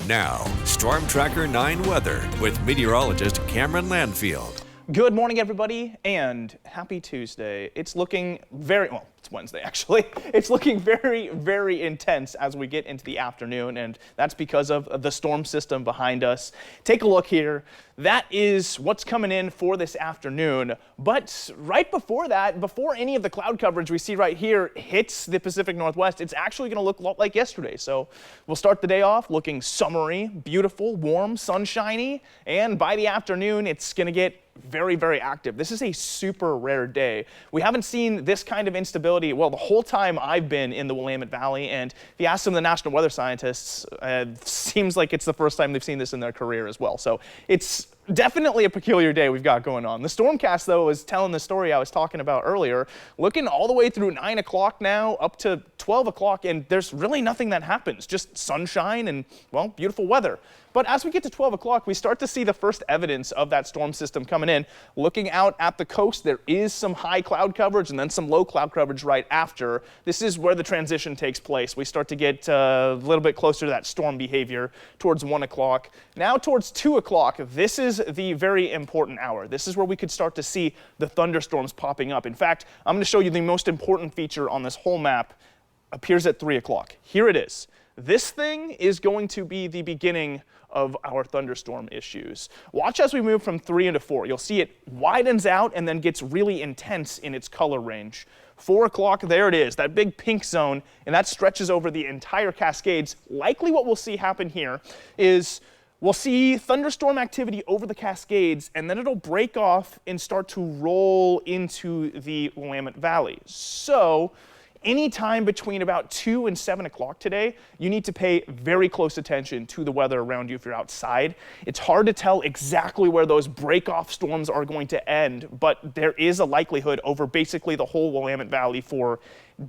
Now, Storm Tracker 9 weather with meteorologist Cameron Landfield. Good morning, everybody, and happy Tuesday. It's looking well, it's Wednesday, actually. It's looking very, very intense as we get into the afternoon, and that's because of the storm system behind us. Take a look here. That is what's coming in for this afternoon. But right before that, before any of the cloud coverage we see right here hits the Pacific Northwest, it's actually going to look a lot like yesterday. So we'll start the day off looking summery, beautiful, warm, sunshiny, and by the afternoon, it's going to get very, very active. This is a super rare day. We haven't seen this kind of instability, well, the whole time I've been in the Willamette Valley, and if you ask some of the national weather scientists, seems like it's the first time they've seen this in their career as well. So it's definitely a peculiar day we've got going on. The Stormcast, though, is telling the story I was talking about earlier, looking all the way through 9 o'clock now up to 12 o'clock, and there's really nothing that happens, just sunshine and, well, beautiful weather. But as we get to 12 o'clock, we start to see the first evidence of that storm system coming in. Looking out at the coast, there is some high cloud coverage and then some low cloud coverage right after. This is where the transition takes place. We start to get a little bit closer to that storm behavior towards 1 o'clock. Now towards 2 o'clock, this is the very important hour. This is where we could start to see the thunderstorms popping up. In fact, I'm going to show you the most important feature on this whole map appears at 3 o'clock. Here it is. This thing is going to be the beginning of our thunderstorm issues. Watch as we move from 3 into 4. You'll see it widens out and then gets really intense in its color range. 4 o'clock, there it is, that big pink zone, and that stretches over the entire Cascades. Likely what we'll see happen here is we'll see thunderstorm activity over the Cascades, and then it'll break off and start to roll into the Willamette Valley. So anytime between about 2 and 7 o'clock today, you need to pay very close attention to the weather around you if you're outside. It's hard to tell exactly where those break-off storms are going to end, but there is a likelihood over basically the whole Willamette Valley for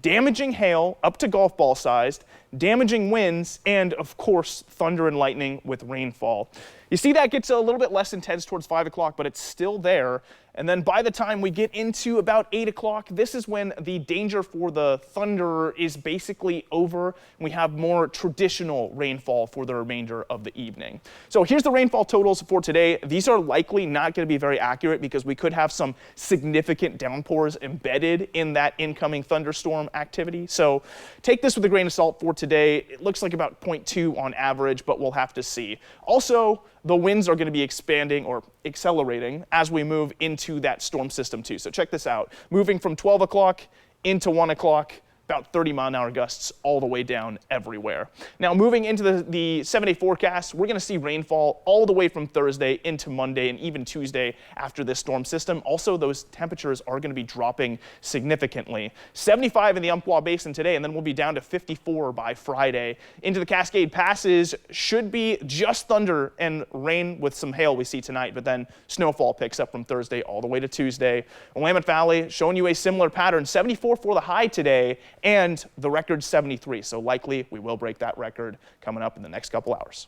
damaging hail up to golf ball sized, damaging winds, and of course, thunder and lightning with rainfall. You see that gets a little bit less intense towards 5 o'clock, but it's still there. And then by the time we get into about 8 o'clock, this is when the danger for the thunder is basically over. We have more traditional rainfall for the remainder of the evening. So here's the rainfall totals for today. These are likely not going to be very accurate because we could have some significant downpours embedded in that incoming thunderstorm activity. So take this with a grain of salt for today. It looks like about 0.2 on average, but we'll have to see. Also, the winds are going to be expanding or accelerating as we move into that storm system too. So check this out. Moving from 12 o'clock into 1 o'clock, about 30-mile-an-hour gusts all the way down everywhere. Now, moving into the 7-day forecast, we're going to see rainfall all the way from Thursday into Monday and even Tuesday after this storm system. Also, those temperatures are going to be dropping significantly. 75 in the Umpqua Basin today, and then we'll be down to 54 by Friday. Into the Cascade Passes should be just thunder and rain with some hail we see tonight, but then snowfall picks up from Thursday all the way to Tuesday. Willamette Valley showing you a similar pattern. 74 for the high today, and the record's 73, so likely we will break that record coming up in the next couple hours.